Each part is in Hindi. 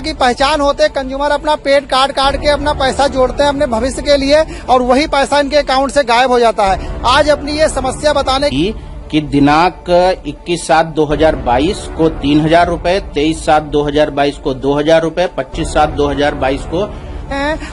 की पहचान होते कंज्यूमर अपना पेट काट के अपना पैसा जोड़ते हैं अपने भविष्य के लिए और वही पैसा इनके अकाउंट से गायब हो जाता है। आज अपनी ये समस्या बताने कि दिनांक 21/7/2022 को 3,000 रूपये, 23/7/2022 को 2,000 रूपये, 25/7/2022 को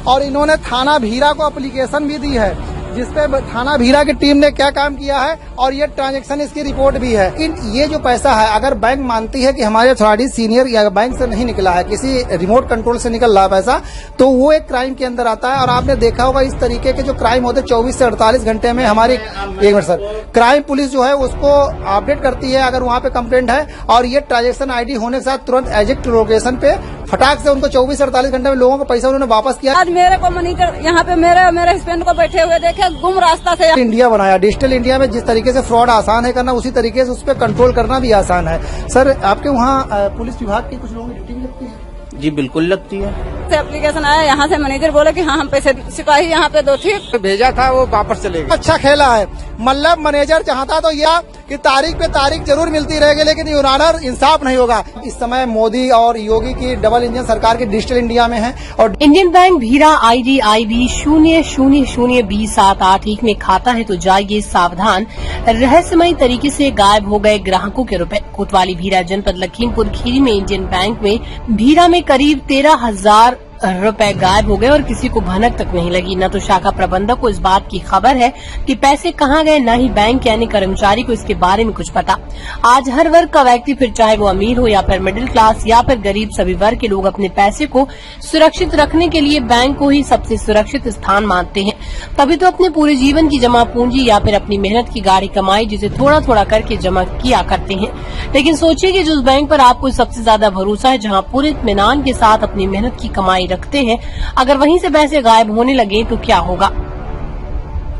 और इन्होंने थाना भीरा को एप्लीकेशन भी दी है जिसपे थाना भीरा की टीम ने क्या काम किया है और ये ट्रांजैक्शन इसकी रिपोर्ट भी है। ये जो पैसा है अगर बैंक मानती है कि हमारे अथॉरिटी सीनियर या बैंक से नहीं निकला है, किसी रिमोट कंट्रोल से निकल रहा है पैसा, तो वो एक क्राइम के अंदर आता है। और आपने देखा होगा इस तरीके के जो क्राइम होते 24 से 48 घंटे में हमारी एक मिनट सर क्राइम पुलिस जो है उसको अपडेट करती है अगर वहाँ पे कंप्लेंट है और ये ट्रांजेक्शन ID होने के साथ तुरंत एग्जैक्ट लोकेशन पे फटाक से उनको 24 से 48 घंटे में लोगों को पैसा उन्होंने वापस किया। आज मेरे को मनीटर यहाँ पे मेरे हस्बैंड को बैठे हुए देखे गुम रास्ता से इंडिया बनाया। डिजिटल इंडिया में जिस तरीके से फ्रॉड आसान है करना उसी तरीके से उस पर कंट्रोल करना भी आसान है। सर आपके वहाँ पुलिस विभाग की कुछ लोगों की ड्यूटी भी लगती है? जी बिल्कुल लगती है। एप्लीकेशन आया यहाँ से मैनेजर बोले कि हाँ हम पैसे सिपाही यहाँ पे 2 थी भेजा था वो वापस चले गए। अच्छा खेला है, मतलब मैनेजर चाहता तो यह कि तारीख पे तारीख जरूर मिलती रहेगी लेकिन यूर ऑनर इंसाफ नहीं होगा। इस समय मोदी और योगी की डबल इंजन सरकार की डिजिटल इंडिया में है और इंडियन बैंक भीरा ID IB 0000278 में खाता है तो जाइए सावधान, रहस्यमयी तरीके से गायब हो गए ग्राहकों के रुपए। कोतवाली भीरा जनपद लखीमपुर खीरी में इंडियन बैंक में भीरा में करीब 13,000 रुपए गायब हो गए और किसी को भनक तक नहीं लगी। न तो शाखा प्रबंधक को इस बात की खबर है कि पैसे कहाँ गए, न ही बैंक यानी कर्मचारी को इसके बारे में कुछ पता। आज हर वर्ग का व्यक्ति, फिर चाहे वो अमीर हो या फिर मिडिल क्लास या फिर गरीब, सभी वर्ग के लोग अपने पैसे को सुरक्षित रखने के लिए बैंक को ही सबसे सुरक्षित स्थान मानते हैं। तभी तो अपने पूरे जीवन की जमा पूंजी या फिर अपनी मेहनत की गाढ़ी कमाई जिसे थोड़ा थोड़ा करके जमा किया करते हैं। लेकिन सोचिए कि जिस बैंक पर आपको सबसे ज्यादा भरोसा है, जहाँ पूरे इत्मीनान के साथ अपनी मेहनत की कमाई रखते हैं, अगर वहीं से पैसे गायब होने लगे तो क्या होगा?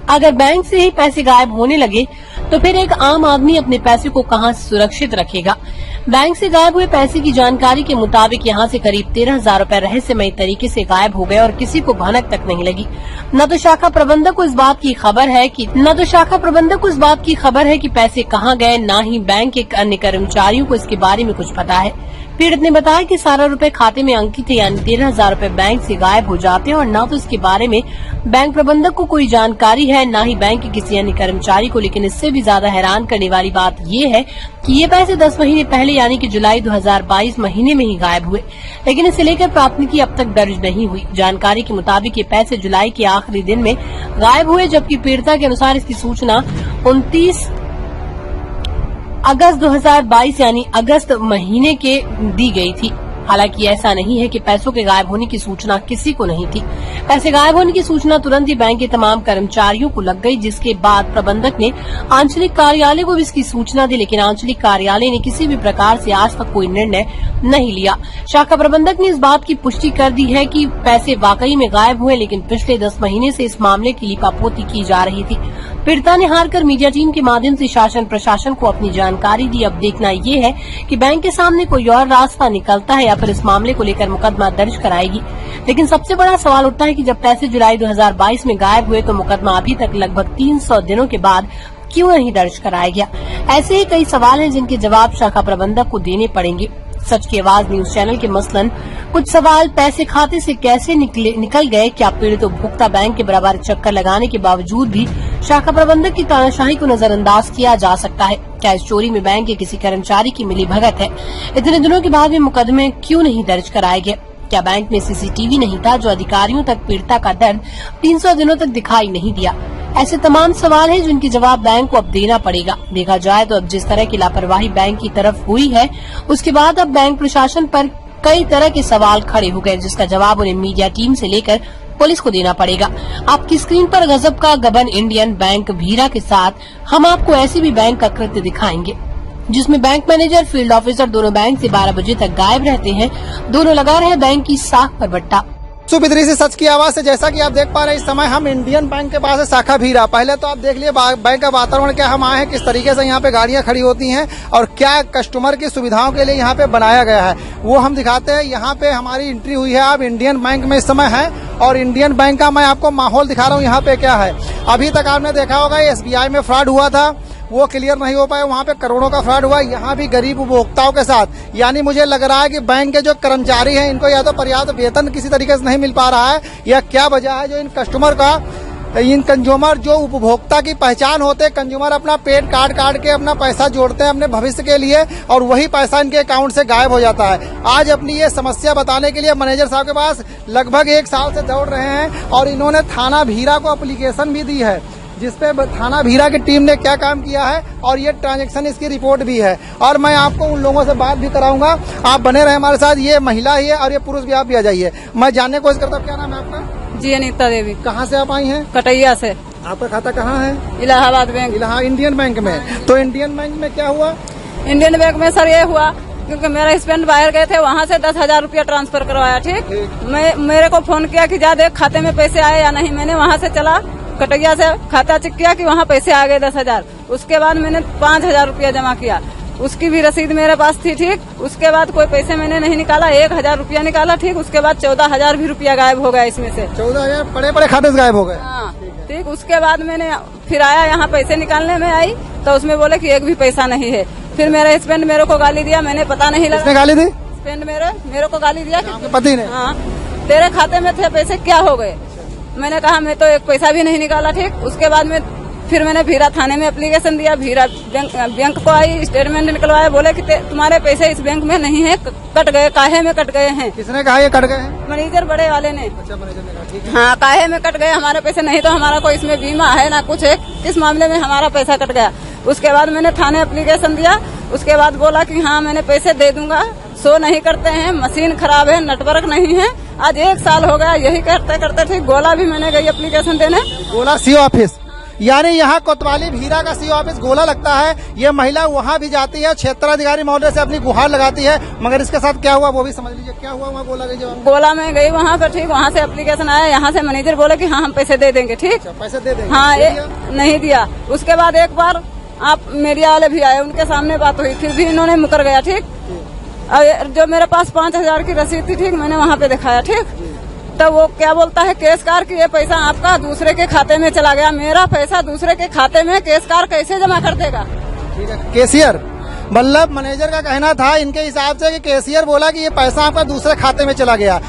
अगर बैंक से ही पैसे गायब होने लगे तो फिर एक आम आदमी अपने पैसे को कहां सुरक्षित रखेगा? बैंक से गायब हुए पैसे की जानकारी के मुताबिक यहां से करीब 13,000 रुपए रहस्यमयी तरीके से गायब हो गए और किसी को भनक तक नहीं लगी। न तो शाखा प्रबंधक को इस बात की खबर है कि पैसे कहां गए, न ही बैंक के अन्य कर्मचारियों को इसके बारे में कुछ पता है। पीड़ित ने बताया कि सारा रुपए खाते में अंकित है, यानी 13,000 रुपए बैंक से गायब हो जाते हैं और न तो इसके बारे में बैंक प्रबंधक को कोई जानकारी है, न ही बैंक के किसी अन्य कर्मचारी को। लेकिन इससे भी ज्यादा हैरान करने वाली बात ये है कि ये पैसे 10 महीने पहले यानी कि जुलाई 2022 महीने में ही गायब हुए, लेकिन इसे लेकर प्राथमिकी अब तक दर्ज नहीं हुई। जानकारी के मुताबिक ये पैसे जुलाई के आखिरी दिन में गायब हुए, जबकि पीड़िता के अनुसार इसकी सूचना 29 अगस्त 2022 यानी अगस्त महीने के दी गई थी। हालांकि ऐसा नहीं है कि पैसों के गायब होने की सूचना किसी को नहीं थी। पैसे गायब होने की सूचना तुरंत ही बैंक के तमाम कर्मचारियों को लग गई, जिसके बाद प्रबंधक ने आंचलिक कार्यालय को भी इसकी सूचना दी, लेकिन आंचलिक कार्यालय ने किसी भी प्रकार से आज तक कोई निर्णय नहीं लिया। शाखा प्रबंधक ने इस बात की पुष्टि कर दी है कि पैसे वाकई में गायब हुए, लेकिन पिछले 10 महीने से इस मामले की लिपापोती की जा रही थी। पीड़िता ने हारकर मीडिया टीम के माध्यम से शासन प्रशासन को अपनी जानकारी दी। अब देखना ये है कि बैंक के सामने कोई और रास्ता निकलता है या फिर इस मामले को लेकर मुकदमा दर्ज कराएगी। लेकिन सबसे बड़ा सवाल उठता है कि जब पैसे जुलाई 2022 में गायब हुए तो मुकदमा अभी तक लगभग 300 दिनों के बाद क्यों नहीं दर्ज कराया गया? ऐसे ही कई सवाल हैं जिनके जवाब शाखा प्रबंधक को देने पड़ेंगे। सच की आवाज न्यूज चैनल के मसलन कुछ सवाल, पैसे खाते से कैसे निकल गए? क्या पीड़ित उपभोक्ता बैंक के बराबर चक्कर लगाने के बावजूद भी शाखा प्रबंधक की तानाशाही को नजरअंदाज किया जा सकता है? क्या इस चोरी में बैंक के किसी कर्मचारी की मिलीभगत है? इतने दिनों के बाद भी मुकदमे क्यों नहीं दर्ज कराए गए? क्या बैंक में CCTV नहीं था जो अधिकारियों तक पीड़िता का दर्द 300 दिनों तक दिखाई नहीं दिया? ऐसे तमाम सवाल हैं जिनके जवाब बैंक को अब देना पड़ेगा। देखा जाए तो अब जिस तरह की लापरवाही बैंक की तरफ हुई है, उसके बाद अब बैंक प्रशासन पर कई तरह के सवाल खड़े हो गए, जिसका जवाब उन्हें मीडिया टीम से लेकर पुलिस को देना पड़ेगा। आपकी स्क्रीन पर गजब का गबन इंडियन बैंक भीरा के साथ हम आपको ऐसी भी बैंक का कृत्य दिखाएंगे जिसमें बैंक मैनेजर, फील्ड ऑफिसर दोनों बैंक से 12 बजे तक गायब रहते हैं। दोनों लगा रहे बैंक की साख पर बट्टा। सुबिद्री से सच की आवाज से जैसा कि आप देख पा रहे हैं इस समय हम इंडियन बैंक के पास है, शाखा भीरा। पहले तो आप देख लिए बैंक का वातावरण क्या हम आए हैं, किस तरीके से यहाँ पे गाड़ियां खड़ी होती हैं और क्या कस्टमर की सुविधाओं के लिए यहाँ पे बनाया गया है वो हम दिखाते हैं। यहाँ पे हमारी एंट्री हुई है, आप इंडियन बैंक में इस समय है और इंडियन बैंक का मैं आपको माहौल दिखा रहा हूँ। यहाँ पे क्या है, अभी तक आपने देखा होगा SBI में फ्रॉड हुआ था, वो क्लियर नहीं हो पाए, वहाँ पे करोड़ों का फ्रॉड हुआ। यहाँ भी गरीब उपभोक्ताओं के साथ, यानी मुझे लग रहा है कि बैंक के जो कर्मचारी हैं इनको या तो पर्याप्त वेतन किसी तरीके से नहीं मिल पा रहा है, या क्या वजह है जो इन कस्टमर का, इन कंज्यूमर जो उपभोक्ता की पहचान होते हैं, कंज्यूमर अपना पेट काट काट के अपना पैसा जोड़ते हैं अपने भविष्य के लिए, और वही पैसा इनके अकाउंट से गायब हो जाता है। आज अपनी ये समस्या बताने के लिए मैनेजर साहब के पास लगभग 1 साल से दौड़ रहे हैं, और इन्होंने थाना भीरा को एप्लीकेशन भी दी है, जिसपे थाना भीरा की टीम ने क्या काम किया है और ये ट्रांजैक्शन इसकी रिपोर्ट भी है। और मैं आपको उन लोगों से बात भी कराऊंगा, आप बने रहे हमारे साथ। ये महिला ही है और ये पुरुष भी, आप भी आ जाइए। मैं जानने की कोशिश करता हूँ, क्या नाम है आपका? जी अनीता देवी, कहाँ से आप आई हैं? कटैया से। आपका खाता कहाँ है? इलाहाबाद बैंक। इलाहा इंडियन बैंक में। तो इंडियन बैंक में क्या हुआ? इंडियन बैंक में सर ये हुआ क्योंकि मेरा हस्बैंड बाहर गए थे, वहाँ से 10,000 रुपया ट्रांसफर करवाया। ठीक, मेरे को फोन किया कि जा देख खाते में पैसे आए या नहीं। मैंने वहाँ से चला कटैया से खाता चेक किया कि वहाँ पैसे आ गए 10,000। उसके बाद मैंने 5,000 रुपया जमा किया, उसकी भी रसीद मेरे पास थी। ठीक, उसके बाद कोई पैसे मैंने नहीं निकाला, 1,000 रुपया निकाला। ठीक, उसके बाद 14,000 भी रुपया गायब हो गया इसमें से। 14,000 बड़े बड़े खाते से गायब हो गए। हाँ, ठीक। उसके बाद मैंने फिर आया यहाँ पैसे निकालने में आई तो उसमें बोले कि एक भी पैसा नहीं है। फिर मेरे हस्बैंड मेरे को गाली दिया, मैंने पता नहीं लगा। किसने गाली दी? हस्बैंड मेरे को गाली दिया कि पति ने? हाँ, तेरे खाते में थे पैसे, क्या हो गए? मैंने कहा मैं तो एक पैसा भी नहीं निकाला। ठीक, उसके बाद में फिर मैंने भीरा थाने में एप्लीकेशन दिया, भीरा बैंक को आई, स्टेटमेंट निकलवाया, बोले कि तुम्हारे पैसे इस बैंक में नहीं है, कट गए। काहे में कट गए हैं? किसने कहा ये कट गए हैं? मैनेजर बड़े वाले ने। अच्छा, मैनेजर ने कहा, ठीक है। हाँ, काहे में कट गए हमारे पैसे? नहीं तो हमारा कोई इसमें बीमा है ना कुछ है, किस मामले में हमारा पैसा कट गया? उसके बाद मैंने थाने एप्लीकेशन दिया, उसके बाद बोला कि हाँ मैंने पैसे दे दूंगा। शो नहीं करते हैं, मशीन खराब है, नेटवर्क नहीं है। आज 1 साल हो गया यही करते करते। ठीक, गोला भी मैंने गई एप्लीकेशन देने। गोला सी ऑफिस, यानी यहाँ कोतवाली भीरा का सी ऑफिस गोला लगता है। ये महिला वहाँ भी जाती है, क्षेत्राधिकारी महोदय से अपनी गुहार लगाती है, मगर इसके साथ क्या हुआ वो भी समझ लीजिए। क्या हुआ वहाँ गोला गई जब? गोला में गई वहाँ पर। ठीक, वहाँ से एप्लीकेशन आया, यहाँ से मैनेजर बोले कि हाँ हम पैसे दे देंगे। ठीक, पैसे दे देंगे। हाँ, नहीं दिया। उसके बाद एक बार आप मीडिया वाले भी आए, उनके सामने बात हुई, फिर भी इन्होंने मुकर गया। ठीक, जो मेरे पास 5,000 की रसीद थी, ठीक, मैंने वहाँ पे दिखाया। ठीक, तो वो क्या बोलता है केसकार कि ये पैसा आपका दूसरे के खाते में चला गया। मेरा पैसा दूसरे के खाते में केसकार कैसे जमा कर देगा? ठीक है, केशियर मतलब मैनेजर का कहना था इनके हिसाब से कि केशियर बोला कि ये पैसा आपका दूसरे खाते में चला गया।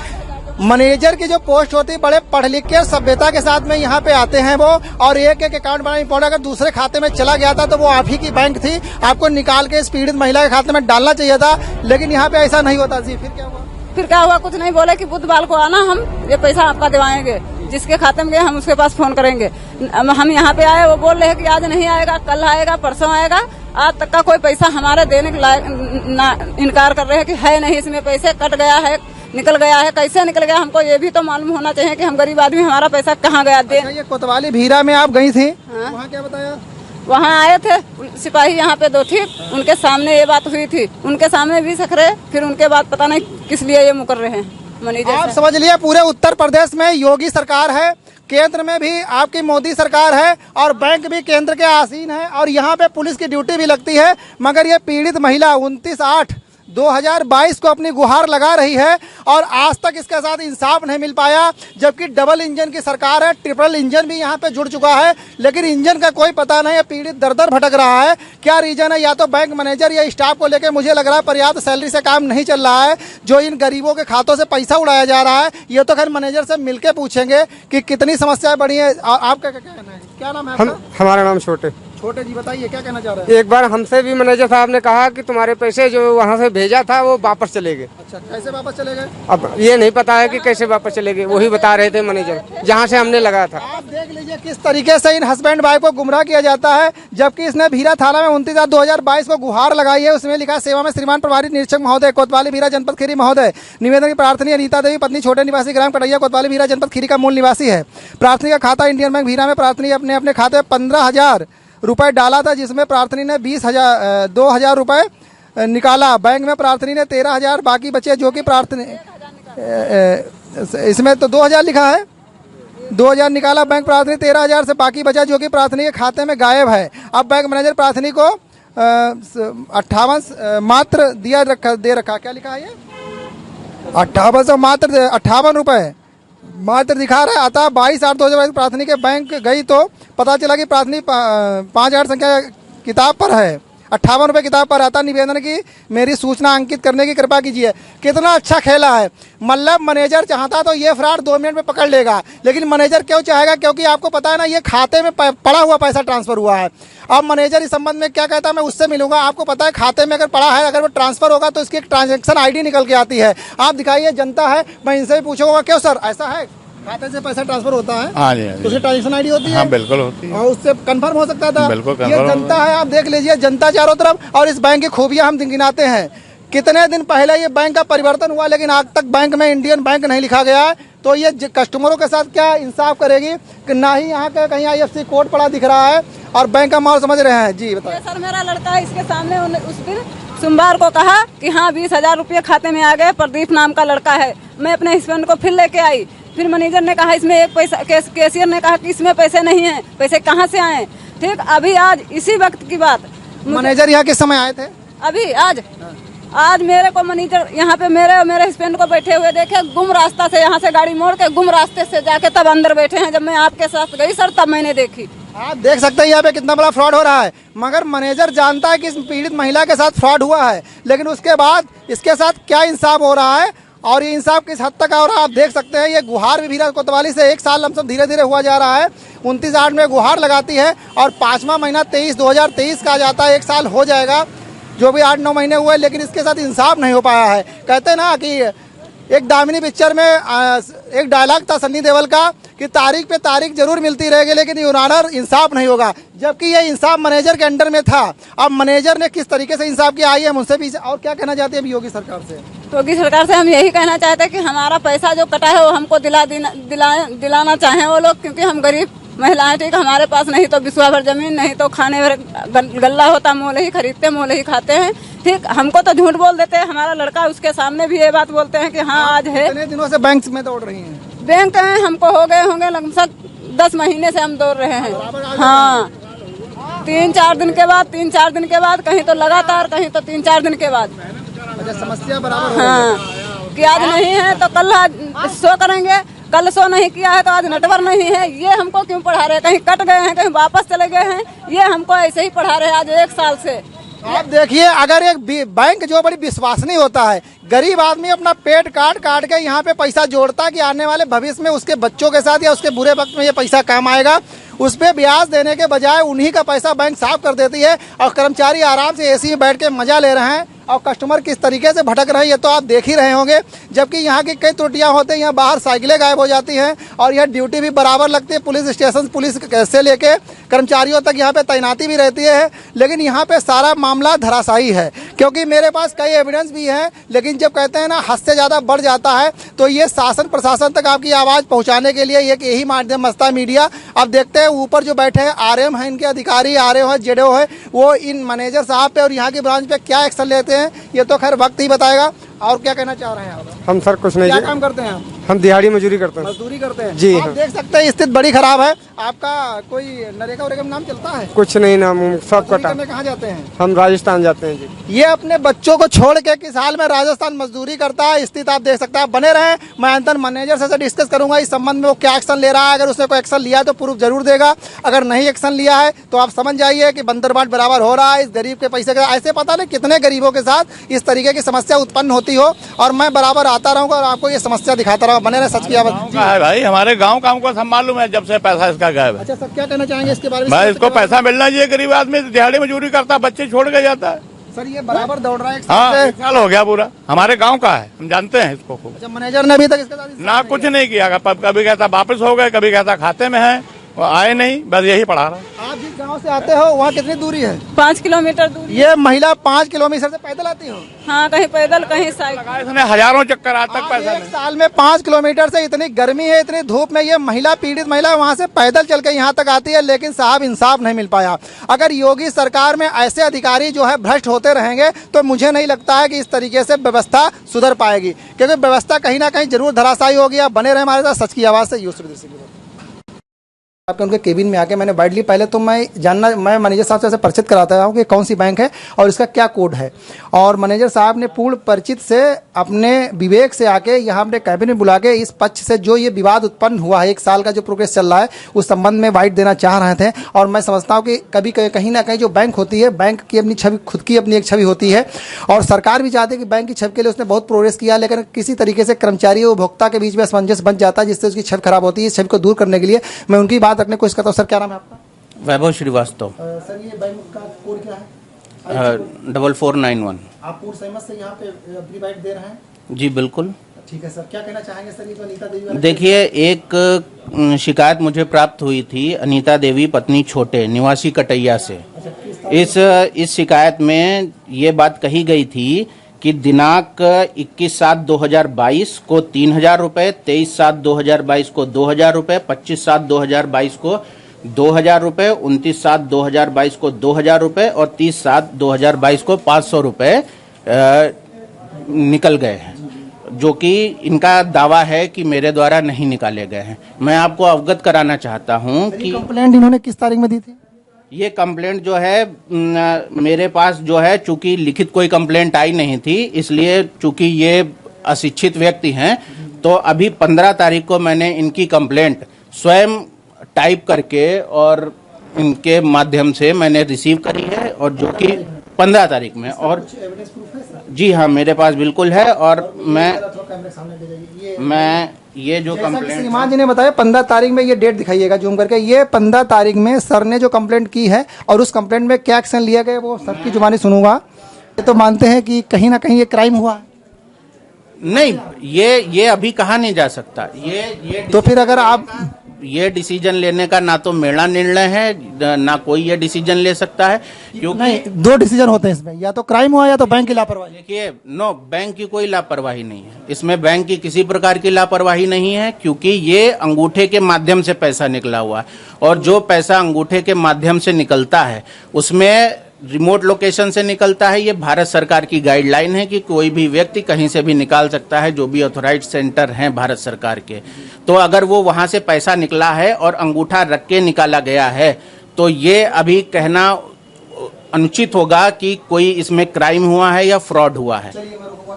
मैनेजर की जो पोस्ट होती है, बड़े पढ़ लिख के सभ्यता के साथ में यहाँ पे आते हैं वो, और एक एक अकाउंट बनाना इंपॉर्टेंट। अगर दूसरे खाते में चला गया था तो वो आप ही की बैंक थी, आपको निकाल के इस पीड़ित महिला के खाते में डालना चाहिए था, लेकिन यहाँ पे ऐसा नहीं होता। जी, फिर क्या हुआ? फिर क्या हुआ? कुछ नहीं, बोले कि बुधवार को आना, हम ये पैसा आपका दिवाएंगे, जिसके खाते में गए हम उसके पास फोन करेंगे। हम यहाँ पे आए, वो बोल रहे हैं कि आज नहीं आएगा, कल आएगा, परसों आएगा। आज तक का कोई पैसा हमारे देने के लायक इनकार कर रहे हैं कि है नहीं, इसमें पैसे कट गया है, निकल गया है। कैसे निकल गया हमको ये भी तो मालूम होना चाहिए कि हम गरीब आदमी, हमारा पैसा कहाँ गया? ये कोतवाली भीरा में आप गई थी? हाँ? वहाँ क्या बताया? वहाँ आए थे सिपाही, यहाँ पे 2 थी, उनके सामने ये बात हुई थी, उनके सामने भी सख रहे। फिर उनके बाद पता नहीं किस लिए ये मुकर रहे हैं मैनेजर। आप समझ लिया, पूरे उत्तर प्रदेश में योगी सरकार है, केंद्र में भी आपकी मोदी सरकार है, और बैंक भी केंद्र के आसीन है, और यहाँ पे पुलिस की ड्यूटी भी लगती है। मगर ये पीड़ित महिला 29/8/2022 को अपनी गुहार लगा रही है, और आज तक इसके साथ इंसाफ नहीं मिल पाया। जबकि डबल इंजन की सरकार है, ट्रिपल इंजन भी यहाँ पे जुड़ चुका है, लेकिन इंजन का कोई पता नहीं है। पीड़ित दर दर भटक रहा है। क्या रीजन है? या तो बैंक मैनेजर या स्टाफ को लेकर मुझे लग रहा है पर्याप्त सैलरी से काम नहीं चल रहा है, जो इन गरीबों के खातों से पैसा उड़ाया जा रहा है। ये तो खैर मैनेजर से मिलकर पूछेंगे कि कितनी समस्याएं बढ़ी है। आपका क्या कहना है? क्या नाम है आपका? हमारा नाम छोटे। छोटे जी, बताइए क्या कहना चाह रहे हैं? एक बार हमसे भी मैनेजर साहब ने कहा कि तुम्हारे पैसे जो वहाँ से भेजा था वो वापस चले गए। अच्छा, कैसे वापस चले गए? अब ये नहीं पता है कि कैसे वापस चले गए, वही बता रहे थे मैनेजर जहाँ से हमने लगाया था। आप देख लीजिए किस तरीके से इन हस्बैंड वाइफ को गुमराह किया जाता है। जबकि इसने भीरा थाना में 29/8/2022 को गुहार लगाई है। उसमें लिखा है, सेवा में श्रीमान प्रभारी निरीक्षक महोदय कोतवाली भीरा जनपद खीरी महोदय, निवेदन की प्रार्थनी अनीता देवी, पत्नी छोटे निवासी, ग्राम कटैया, कोतवाली भीरा जनपद खीरी का मूल निवासी है। प्रार्थनी का खाता इंडियन बैंक भीरा में प्रार्थनी अपने अपने खाते में 15,000 रुपए डाला था, जिसमें प्रार्थनी ने 2,000 रुपए निकाला। बैंक में प्रार्थनी ने 13,000 बाकी बचे, जो कि प्रार्थनी इसमें तो 2,000 लिखा है, 2,000 निकाला बैंक प्रार्थनी, 13,000 से बाकी बचा, जो कि प्रार्थनी के खाते में गायब है। अब बैंक मैनेजर प्रार्थनी को 58 मात्र दे रखा। क्या लिखा है ये? 58 मात्र 58 रुपए मात्र दिखा रहा है। अतः 22/8/2022 प्रार्थनी के बैंक गई तो पता चला कि प्रार्थनी 5,000 संख्या किताब पर है, 58 रुपये किताब पर आता। निवेदन की मेरी सूचना अंकित करने की कृपा कीजिए। कितना अच्छा खेला है। मतलब मैनेजर चाहता तो ये फ्रॉड 2 मिनट में पकड़ लेगा, लेकिन मैनेजर क्यों चाहेगा? क्योंकि आपको पता है ना, ये खाते में पड़ा हुआ पैसा ट्रांसफर हुआ है। अब मैनेजर इस संबंध में क्या कहता है, मैं उससे मिलूंगा। आपको पता है खाते में अगर पड़ा है, अगर वो ट्रांसफर होगा तो इसकी एक ट्रांजेक्शन ID निकल के आती है। आप दिखाइए, जनता है, मैं इनसे भी पूछूंगा, क्यों सर ऐसा है? खाते से पैसा ट्रांसफर होता है, हाँ जी, तो उसकी ट्रांजेक्शन ID होती है। हाँ बिल्कुल होती है, और उससे कंफर्म हो सकता था। बिल्कुल ये confirm जनता है, आप देख लीजिए, जनता चारों तरफ। और इस बैंक की खूबियां हम गिनाते हैं। कितने दिन पहले ये बैंक का परिवर्तन हुआ, लेकिन आज तक बैंक में इंडियन बैंक नहीं लिखा गया है। तो ये कस्टमरों के साथ क्या इंसाफ करेगी कि ना ही यहाँ का कहीं IFC कोड पड़ा दिख रहा है और बैंक का माहौल समझ रहे हैं। जी बताइए सर, मेरा लड़का इसके सामने उस दिन सोमवार को कहा कि हाँ 20,000 रुपये खाते में आ गए, प्रदीप नाम का लड़का है। मैं अपने हस्बैंड को फिर लेके आई, फिर मैनेजर ने कहा इसमें एक पैसा, कैशियर ने कहा कि इसमें पैसे नहीं हैं, पैसे कहाँ से आए? ठीक, अभी आज इसी वक्त की बात, मैनेजर यहाँ किस समय आए थे? अभी आज मेरे को मैनेजर यहाँ पे मेरे और मेरे हस्बैंड को बैठे हुए देखे, गुम रास्ता से, यहाँ से गाड़ी मोड़ के गुम रास्ते से जाके तब अंदर बैठे हैं। जब मैं आपके साथ गई सर, तब मैंने देखी। आप देख सकते हैं यहाँ पे कितना बड़ा फ्रॉड हो रहा है। मगर मैनेजर जानता है कि इस पीड़ित महिला के साथ फ्रॉड हुआ है, लेकिन उसके बाद इसके साथ क्या इंसाफ हो रहा है और ये इंसाफ किस हद तक हो रहा है आप देख सकते हैं। ये गुहार विभीरा कोतवाली से 1 साल लमसम धीरे धीरे हुआ जा रहा है। 29/8 में गुहार लगाती है और 5वां महीना 2023 का आ जाता है। 1 साल हो जाएगा, जो भी 8-9 महीने हुए, लेकिन इसके साथ इंसाफ नहीं हो पाया है। कहते हैं ना कि एक दामिनी पिक्चर में एक डायलॉग था सन्नी देओल का कि तारीख पे तारीख जरूर मिलती रहेगी, लेकिन यूर ऑनर इंसाफ नहीं होगा। जबकि ये इंसाफ मैनेजर के अंडर में था। अब मैनेजर ने किस तरीके से इंसाफ किया, आइए हम उनसे भी। और क्या कहना चाहते हैं योगी सरकार से? योगी सरकार से हम यही कहना चाहते हैं कि हमारा पैसा जो कटा है वो हमको दिलाना चाहें वो लोग, क्योंकि हम गरीब महिलाएं, ठीक, हमारे पास नहीं तो बिस्वा भर जमीन, नहीं तो खाने भर गल्ला होता, मोले ही खरीदते मोले ही खाते हैं। ठीक, हमको तो झूठ बोल देते हैं। हमारा लड़का उसके सामने भी ये बात बोलते हैं कि हाँ आज है। कितने दिनों से बैंक में दौड़ रही हैं? बैंक में हमको हो गए होंगे लगभग 10 महीने से हम दौड़ रहे हैं। हाँ, 3-4 दिन के बाद, कहीं तो लगातार, कहीं तो 3-4 दिन के बाद। अच्छा, समस्या बराबर। हाँ, कि आज नहीं है तो कल शो करेंगे, कल शो नहीं किया है तो आज नेटवर्क नहीं है। ये हमको क्यों पढ़ा रहे हैं? कहीं कट गए हैं, कहीं वापस चले गए हैं। ये हमको ऐसे ही पढ़ा रहे हैं आज 1 साल से। आप देखिए, अगर एक बैंक जो बड़ी विश्वसनीय होता है, गरीब आदमी अपना पेट काट के यहाँ पे पैसा जोड़ता है कि आने वाले भविष्य में उसके बच्चों के साथ या उसके बुरे वक्त में ये पैसा काम आएगा, उस पे ब्याज देने के बजाय उन्हीं का पैसा बैंक साफ कर देती है और कर्मचारी आराम से AC में बैठ के मजा ले रहे हैं और कस्टमर किस तरीके से भटक रहे हैं ये तो आप देख ही रहे होंगे। जबकि यहाँ की कई त्रुटियां होती हैं, यहाँ बाहर साइकिलें गायब हो जाती हैं और यह ड्यूटी भी बराबर लगती है। पुलिस स्टेशन, पुलिस से लेके कर्मचारियों तक यहाँ पे तैनाती भी रहती है, लेकिन यहाँ पे सारा मामला धराशायी है। क्योंकि मेरे पास कई एविडेंस भी हैं, लेकिन जब कहते हैं ना हद से ज़्यादा बढ़ जाता है, तो ये शासन प्रशासन तक आपकी आवाज़ पहुँचाने के लिए एक यही माध्यम बचता मीडिया। अब देखते हैं ऊपर जो बैठे हैं RM हैं, इनके अधिकारी RO है, JDO है, वो इन मैनेजर साहब पे और यहाँ की ब्रांच पे क्या एक्शन लेते हैं, ये तो खैर वक्त ही बताएगा। और क्या कहना चाह रहे हैं आप? हम सर कुछ नहीं, क्या काम करते हैं आप? हम दिहाड़ी मजदूरी करते हैं। मजदूरी करते हैं जी आप हाँ। देख सकते हैं स्थिति बड़ी खराब है। आपका कोई नरेगा वरेगा में नाम चलता है? कुछ नहीं, नाम सब मजदूरी कटा। करने कहाँ जाते हैं? हम राजस्थान जाते हैं जी। ये अपने बच्चों को छोड़ के किस हाल में राजस्थान मजदूरी करता है, स्थिति आप देख सकते हैं। आप बने रहे, मैं अंतर मैनेजर से डिस्कस करूंगा इस संबंध में वो क्या एक्शन ले रहा है। अगर उसने कोई एक्शन लिया है तो प्रूफ जरूर देगा, अगर नहीं एक्शन लिया है तो आप समझ जाइए कि बंदरबाट बराबर हो रहा है। इस गरीब के पैसे का ऐसे पता नहीं कितने गरीबों के साथ इस तरीके की समस्या उत्पन्न होती हो, और मैं बराबर आता रहूंगा और आपको ये समस्या दिखाता रहूंगा। बने रहे, सच की आवाज। है भाई, हमारे गांव का हमको सब मालूम है जब से पैसा इसका गायब है। अच्छा सर, क्या कहना चाहेंगे इसके बारे में? भाई इसको पैसा मिलना चाहिए। गरीब आदमी दिहाड़ी मजदूरी करता है, बच्चे छोड़ के जाता है। सर ये बराबर दौड़ रहा है एक साल हाँ, से। 1 साल हो गया पूरा। हमारे गांव का है, हम जानते हैं इसको खूब। अच्छा, मैनेजर ने अभी तक इसके साथ ना कुछ नहीं किया, कभी कहता वापस हो गए, कभी कहता खाते में है, वो आए नहीं, बस यही पढ़ा रहा। आप जिस गांव से आते हो वहाँ कितनी दूरी है? 5 किलोमीटर दूर। ये महिला 5 किलोमीटर से पैदल आती हो? हाँ, कहीं पैदल, कहीं साइकिल। इसने हजारों चक्कर आज तक पैसा 1 साल में 5 किलोमीटर से, इतनी गर्मी है, इतनी धूप में ये महिला, पीड़ित महिला वहाँ से पैदल चल के यहाँ तक आती है, लेकिन साहब इंसाफ नहीं मिल पाया। अगर योगी सरकार में ऐसे अधिकारी जो है भ्रष्ट होते रहेंगे तो मुझे नहीं लगता है कि इस तरीके से व्यवस्था सुधर पाएगी, क्योंकि व्यवस्था कहीं ना कहीं जरूर धराशायी होगी। आप बने रहे हमारे साथ, सच की आवाज से यूसुफ। आपके उनके केबिन में आके मैंने बाइट ली। पहले तो मैं मैनेजर साहब से परिचित कराता हूँ कि कौन सी बैंक है और इसका क्या कोड है, और मैनेजर साहब ने पूर्ण परिचित से अपने विवेक से आके यहाँ अपने कैबिन में बुला के इस पक्ष से जो ये विवाद उत्पन्न हुआ है, 1 साल का जो प्रोग्रेस चल रहा है, उस संबंध में बाइट देना चाह रहे थे। और मैं समझता हूँ कि कभी कहीं ना कहीं जो बैंक होती है, बैंक की अपनी छवि, खुद की अपनी एक छवि होती है, और सरकार भी चाहती है कि बैंक की छवि के लिए उसने बहुत प्रोग्रेस किया, लेकिन किसी तरीके से कर्मचारी और उपभोक्ता के बीच में असमंजस बन जाता है, जिससे उसकी छवि खराब होती है। इस छवि को दूर करने के लिए मैं उनकी बात रखने की कोशिश करता हूँ। सर, क्या नाम है आपका? वैभव श्रीवास्तव। सर, ये बैंक का कोड क्या है? 4491। आप पूर्ण सहमत से यहाँ पे अपनी बाइट दे रहे हैं? जी बिल्कुल। ठीक है सर, क्या कहना चाहेंगे सर? ये तो अनीता देवी वाला देखिए, एक शिकायत मुझे प्राप्त हुई थी अनीता देवी पत्नी छोटे निवासी कटैया से। इस शिकायत में ये बात कही गई थी कि दिनांक 21/7/2022 को 3000 रुपए, 23/7/2022 को 2000 रुपए, 25/7/2022 को 2000 रुपए, 29/7/2022 को 2000 रुपए और 30/7/2022 को 500 रुपए निकल गए हैं, जो कि इनका दावा है कि मेरे द्वारा नहीं निकाले गए हैं। मैं आपको अवगत कराना चाहता हूं कि कंप्लेंट इन्होंने किस तारीख में दी थी? ये कंप्लेंट जो है मेरे पास जो है, चूंकि लिखित कोई कंप्लेंट आई नहीं थी, इसलिए चूंकि ये अशिक्षित व्यक्ति हैं, तो अभी 15 तारीख को मैंने इनकी कंप्लेंट स्वयं टाइप करके और इनके माध्यम से मैंने रिसीव करी है, और जो कि 15 तारीख में। और जी हाँ, मेरे पास बिल्कुल है। और मैं ये जो कंप्लेंट श्रीमान जी ने बताया 15 तारीख में, ये डेट दिखाइएगा जूम करके, ये 15 तारीख में सर ने जो कंप्लेंट की है और उस कंप्लेंट में क्या एक्शन लिया गया वो सर की जुबानी सुनूंगा। ये तो मानते हैं कि कहीं ना कहीं ये क्राइम हुआ? नहीं, ये अभी कहा नहीं जा सकता। ये तो फिर अगर आप ये डिसीजन लेने का ना तो मेरा निर्णय है, ना कोई ये डिसीजन ले सकता है, क्योंकि नहीं, 2 डिसीजन होते हैं इसमें, या तो क्राइम हुआ या तो बैंक की लापरवाही। देखिए, बैंक की कोई लापरवाही नहीं है इसमें, बैंक की किसी प्रकार की लापरवाही नहीं है, क्योंकि ये अंगूठे के माध्यम से पैसा निकला हुआ है, और जो पैसा अंगूठे के माध्यम से निकलता है उसमें रिमोट लोकेशन से निकलता है। ये भारत सरकार की गाइडलाइन है कि कोई भी व्यक्ति कहीं से भी निकाल सकता है, जो भी ऑथोराइज्ड सेंटर हैं भारत सरकार के। तो अगर वो वहां से पैसा निकला है और अंगूठा रख के निकाला गया है, तो ये अभी कहना अनुचित होगा कि कोई इसमें क्राइम हुआ है या फ्रॉड हुआ है।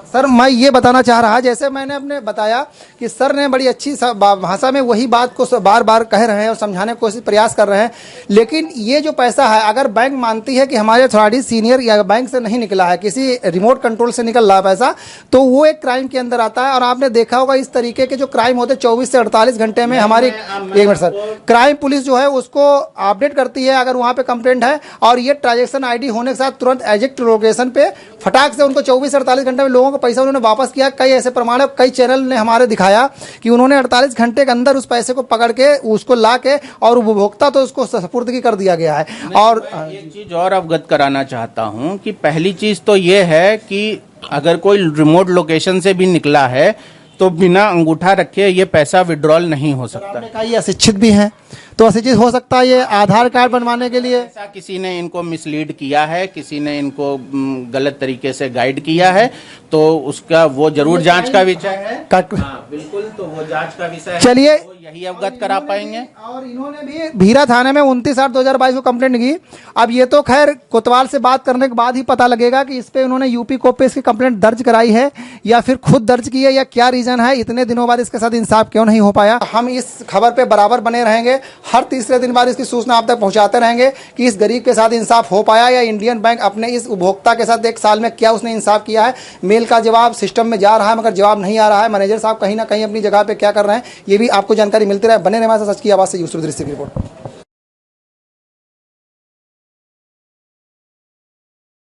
सर, मैं ये बताना चाह रहा, जैसे मैंने अपने बताया कि सर ने बड़ी अच्छी भाषा में वही बात को बार बार कह रहे हैं और समझाने की कोशिश प्रयास कर रहे हैं, लेकिन ये जो पैसा है, अगर बैंक मानती है कि हमारे अथॉरिटी सीनियर या बैंक से नहीं निकला है, किसी रिमोट कंट्रोल से निकल रहा है पैसा, तो वो एक क्राइम के अंदर आता है। और आपने देखा होगा इस तरीके के जो क्राइम होते 24 से 48 घंटे में हमारी, एक मिनट सर, क्राइम पुलिस जो है उसको अपडेट करती है अगर वहाँ पे कंप्लेंट है, और ये ट्रांजेक्शन ID होने के साथ तुरंत एजेक्ट लोकेशन पे फटाक से उनको 24 से 48 घंटे में लोगों को पैसा उन्होंने वापस किया। कई ऐसे प्रमाण है, कई चैनल ने हमारे दिखाया कि उन्होंने 48 घंटे के अंदर उस पैसे को पकड़ के उसको ला के, और उपभोक्ता तो उसको सपुर्दगी कर दिया गया है। और एक चीज और अवगत कराना चाहता हूं कि पहली चीज तो ये है कि अगर कोई रिमोट लोकेशन से भी निकला है तो बिना अंगूठा रखे ये पैसा विड्रॉल नहीं हो सकता। ये अशिक्षित भी हैं, तो अशिक्षित हो सकता है ये आधार कार्ड बनवाने के लिए ऐसा किसी ने इनको मिसलीड किया है, किसी ने इनको गलत तरीके से गाइड किया है, तो उसका वो जरूर जांच का विषय है। हाँ, बिल्कुल, तो वो जांच का विषय है। चलिए, तो यही अवगत करा पाएंगे। और इन्होंने भी भीरा थाने में 29/8/2022 को कंप्लेंट की। अब ये तो खैर कोतवाल से बात करने के बाद ही पता लगेगा कि इस पे उन्होंने यूपी कोर्ट पे इसकी कंप्लेंट दर्ज कराई है या फिर खुद दर्ज की है, या क्या रीजन है, इतने दिनों बाद इसके साथ इंसाफ क्यों नहीं हो पाया। हम इस खबर पे बराबर बने रहेंगे, हर तीसरे दिन बाद इसकी सूचना आप तक पहुंचाते रहेंगे कि इस गरीब के साथ इंसाफ हो पाया, या इंडियन बैंक अपने इस उपभोक्ता के साथ 1 साल में क्या उसने इंसाफ किया है। मेल का जवाब सिस्टम में जा रहा है मगर जवाब नहीं आ रहा है। मैनेजर साहब कहीं ना कहीं अपनी जगह पे क्या कर रहे हैं, ये भी आपको जानकारी मिलती रहे। बने रहे हमारे साथ सच की आवाज़ से यूसुफ दृश्य की रिपोर्ट।